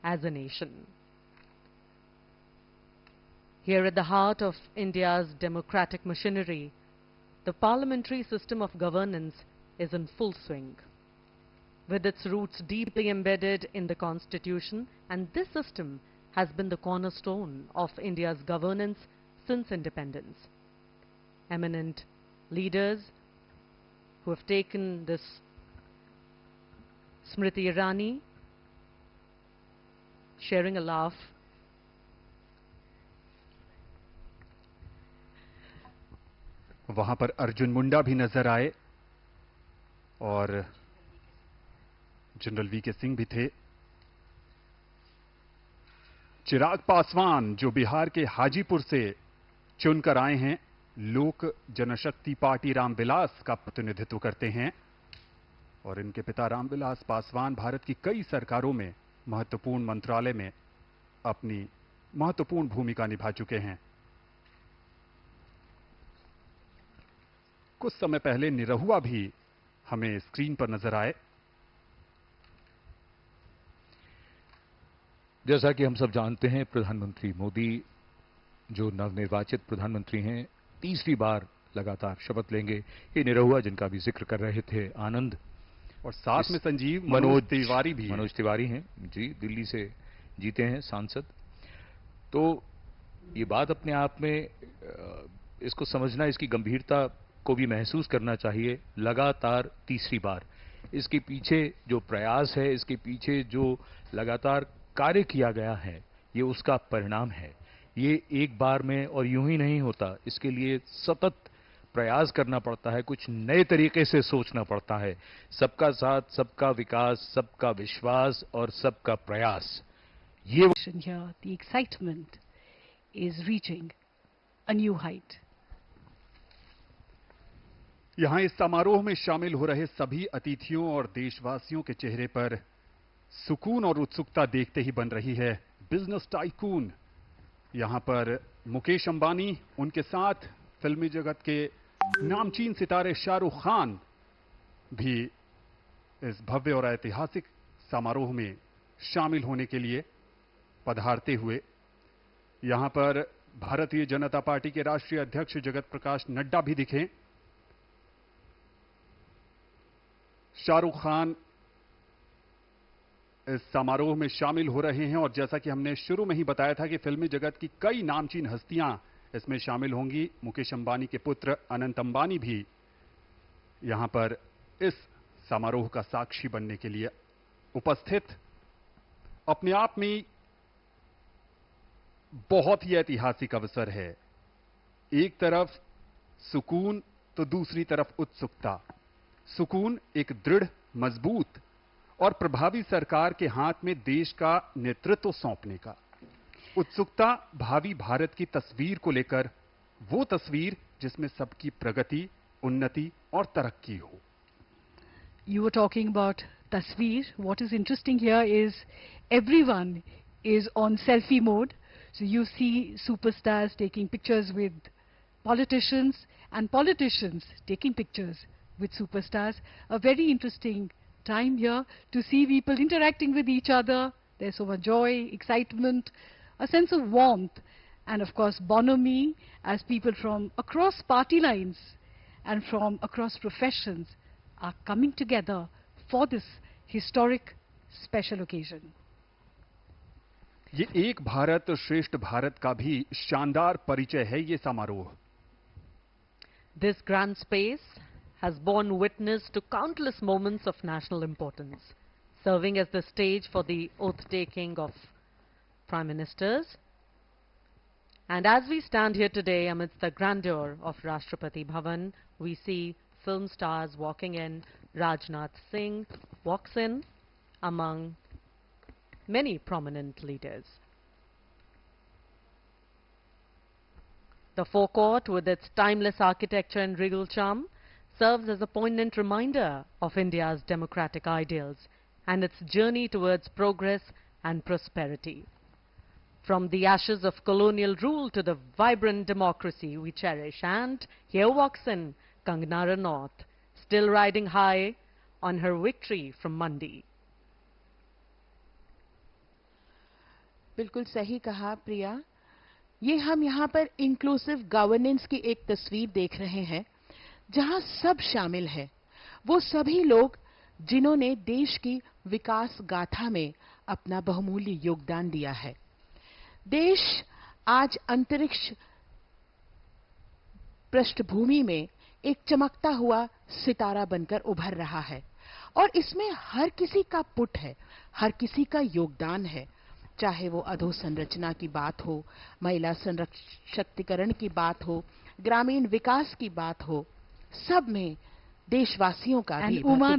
as a nation. Here at the heart of India's democratic machinery, the parliamentary system of governance is in full swing. With its roots deeply embedded in the Constitution, and this system has been the cornerstone of India's governance since independence. Eminent leaders who have taken this, Smriti Irani, sharing a laugh, वहां पर अर्जुन मुंडा भी नजर आए और general VK Singh भी थे। चिराग पासवान जो बिहार के हाजीपुर से चुनकर आए हैं, लोक जनशक्ति पार्टी रामविलास का प्रतिनिधित्व करते हैं और इनके पिता रामविलास पासवान भारत की कई सरकारों में महत्वपूर्ण मंत्रालय में अपनी महत्वपूर्ण भूमिका निभा चुके हैं। कुछ समय पहले निरहुआ भी हमें स्क्रीन पर नजर आए। जैसा कि हम सब जानते हैं, प्रधानमंत्री मोदी जो नवनिर्वाचित प्रधानमंत्री हैं, तीसरी बार लगातार शपथ लेंगे। ये निरहुआ जिनका भी जिक्र कर रहे थे, आनंद, और साथ में संजीव मनोज तिवारी भी, मनोज तिवारी हैं जी, दिल्ली से जीते हैं सांसद। तो ये बात अपने आप में इसको समझना, इसकी गंभीरता को भी महसूस करना चाहिए। लगातार तीसरी बार इसके पीछे जो प्रयास है, इसके पीछे जो लगातार कार्य किया गया है, ये उसका परिणाम है। ये एक बार में और यूं ही नहीं होता, इसके लिए सतत प्रयास करना पड़ता है, कुछ नए तरीके से सोचना पड़ता है। सबका साथ, सबका विकास, सबका विश्वास और सबका प्रयास, ये the excitement is reaching a new height. यहां इस समारोह में शामिल हो रहे सभी अतिथियों और देशवासियों के चेहरे पर सुकून और उत्सुकता देखते ही बन रही है बिजनेस टाइकून। यहां पर मुकेश अंबानी, उनके साथ फिल्मी जगत के नामचीन सितारे शाहरुख खान भी इस भव्य और ऐतिहासिक समारोह में शामिल होने के लिए पधारते हुए, यहां पर भारतीय जनता पार्टी के राष्ट्रीय अध्यक्ष जगत प्रकाश नड्डा भी दिखे। शाहरुख खान इस समारोह में शामिल हो रहे हैं और जैसा कि हमने शुरू में ही बताया था कि फिल्मी जगत की कई नामचीन हस्तियां इसमें शामिल होंगी। मुकेश अंबानी के पुत्र अनंत अंबानी भी यहां पर इस समारोह का साक्षी बनने के लिए उपस्थित। अपने आप में बहुत ही ऐतिहासिक अवसर है। एक तरफ सुकून तो दूसरी तरफ उत्सुकता। सुकून एक दृढ़, मजबूत और प्रभावी सरकार के हाथ में देश का नेतृत्व सौंपने का। उत्सुकता भावी भारत की तस्वीर को लेकर, वो तस्वीर जिसमें सबकी प्रगति, उन्नति और तरक्की हो। You were talking about tasveer. What is interesting here is everyone is on selfie mode. So you see superstars taking pictures with politicians and politicians taking pictures with superstars. A very interesting time here to see people interacting with each other. There's so much joy, excitement, a sense of warmth, and of course bonhomie as people from across party lines and from across professions are coming together for this historic special occasion. ये एक भारत श्रेष्ठ भारत का भी शानदार परिचय है ये समारोह। This grand space has borne witness to countless moments of national importance, serving as the stage for the oath-taking of Prime Ministers. And as we stand here today amidst the grandeur of Rashtrapati Bhavan, we see film stars walking in. Rajnath Singh walks in among many prominent leaders. The forecourt, with its timeless architecture and regal charm, serves as a poignant reminder of India's democratic ideals and its journey towards progress and prosperity. From the ashes of colonial rule to the vibrant democracy we cherish, and here walks in Kangana Ranaut, still riding high on her victory from Mandi. बिल्कुल सही कहा प्रिया। ये हम यहाँ पर inclusive governance की एक तस्वीर देख रहे हैं जहां सब शामिल है, वो सभी लोग जिन्होंने देश की विकास गाथा में अपना बहुमूल्य योगदान दिया है। देश आज अंतरिक्ष पृष्ठभूमि में एक चमकता हुआ सितारा बनकर उभर रहा है और इसमें हर किसी का पुट है, हर किसी का योगदान है, चाहे वो अधोसंरचना की बात हो, महिला सशक्तिकरण की बात हो, ग्रामीण विकास की बात हो, सब में देशवासियों का भी And Uma,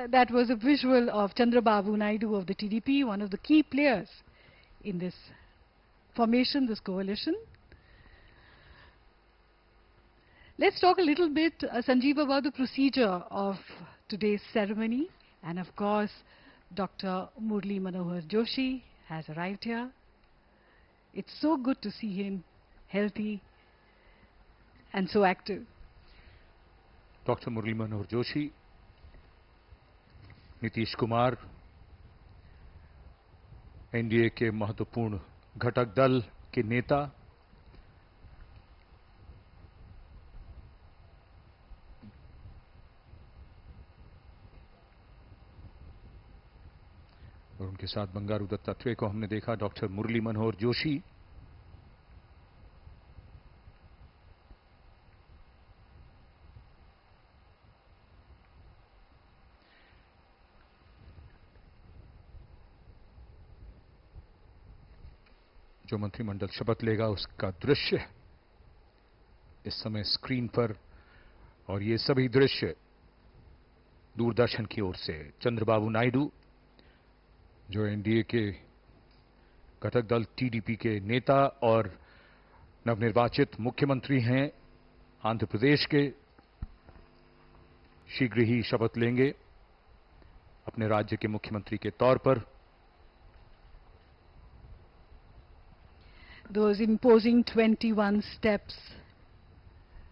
that was a visual of Chandrababu Naidu of the TDP, one of the key players in this formation, this coalition. Let's talk a little bit, Sanjeev, about the procedure of today's ceremony. And of course, Dr. Murli Manohar Joshi has arrived here. It's so good to see him healthy and so active. Doctor Murli Manohar Joshi, Nitish Kumar, NDA के महत्वपूर्ण घटक दल के नेता, और उनके साथ बंगारू दत्तात्रेय को हमने देखा। डॉक्टर मुरली मनोहर जोशी जो मंत्रिमंडल शपथ लेगा उसका दृश्य इस समय स्क्रीन पर, और ये सभी दृश्य दूरदर्शन की ओर से। चंद्रबाबू नायडू जो एनडीए के घटक दल टीडीपी के नेता और नवनिर्वाचित मुख्यमंत्री हैं आंध्र प्रदेश के, शीघ्र ही शपथ लेंगे अपने राज्य के मुख्यमंत्री के तौर पर। Those imposing 21 steps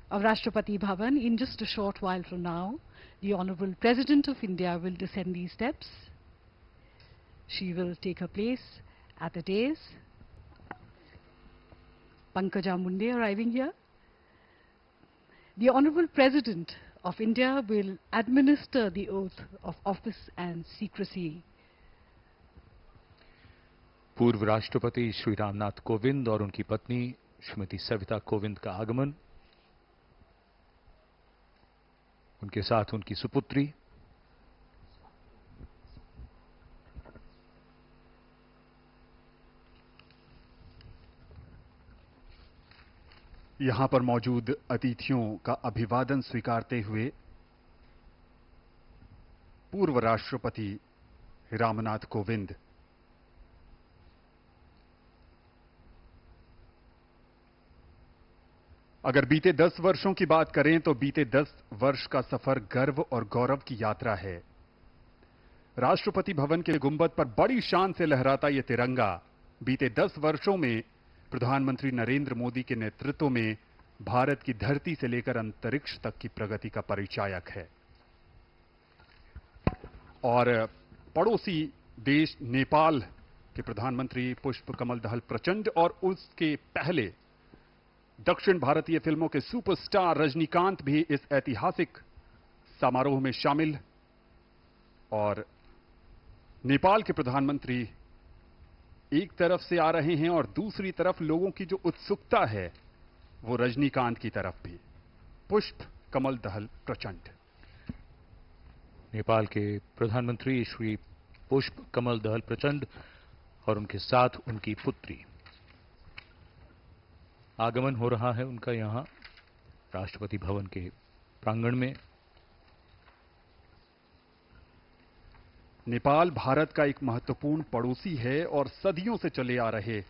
of Rashtrapati Bhavan. In just a short while from now, the Honorable President of India will descend these steps. She will take her place at the dais. Pankaja Munde arriving here. The Honorable President of India will administer the oath of office and secrecy. पूर्व राष्ट्रपति श्री रामनाथ कोविंद और उनकी पत्नी श्रीमती सविता कोविंद का आगमन, उनके साथ उनकी सुपुत्री। यहां पर मौजूद अतिथियों का अभिवादन स्वीकारते हुए पूर्व राष्ट्रपति रामनाथ कोविंद अगर बीते 10 वर्षों की बात करें तो बीते 10 वर्ष का सफर गर्व और गौरव की यात्रा है। राष्ट्रपति भवन के गुंबद पर बड़ी शान से लहराता यह तिरंगा बीते 10 वर्षों में प्रधानमंत्री नरेंद्र मोदी के नेतृत्व में भारत की धरती से लेकर अंतरिक्ष तक की प्रगति का परिचायक है। और पड़ोसी देश नेपाल के प्रधानमंत्री पुष्प कमल दहल प्रचंड और उसके पहले दक्षिण भारतीय फिल्मों के सुपरस्टार रजनीकांत भी इस ऐतिहासिक समारोह में शामिल। और नेपाल के प्रधानमंत्री एक तरफ से आ रहे हैं और दूसरी तरफ लोगों की जो उत्सुकता है वो रजनीकांत की तरफ भी। पुष्प कमल दहल प्रचंड। नेपाल के प्रधानमंत्री श्री पुष्प कमल दहल प्रचंड और उनके साथ उनकी पुत्री, आगमन हो रहा है उनका यहां राष्ट्रपति भवन के प्रांगण में। नेपाल भारत का एक महत्वपूर्ण पड़ोसी है और सदियों से चले आ रहे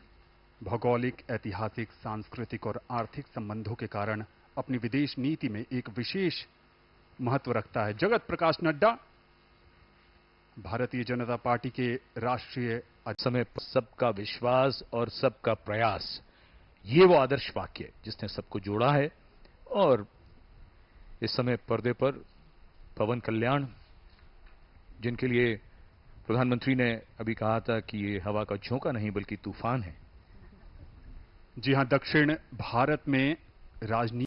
भौगोलिक, ऐतिहासिक, सांस्कृतिक और आर्थिक संबंधों के कारण अपनी विदेश नीति में एक विशेष महत्व रखता है। जगत प्रकाश नड्डा भारतीय जनता पार्टी के राष्ट्रीय समय सबका विश्वास और सबका प्रयास, ये वो आदर्श वाक्य है जिसने सबको जोड़ा है। और इस समय पर्दे पर पवन कल्याण, जिनके लिए प्रधानमंत्री ने अभी कहा था कि ये हवा का झोंका नहीं बल्कि तूफान है। जी हां, दक्षिण भारत में राजनीति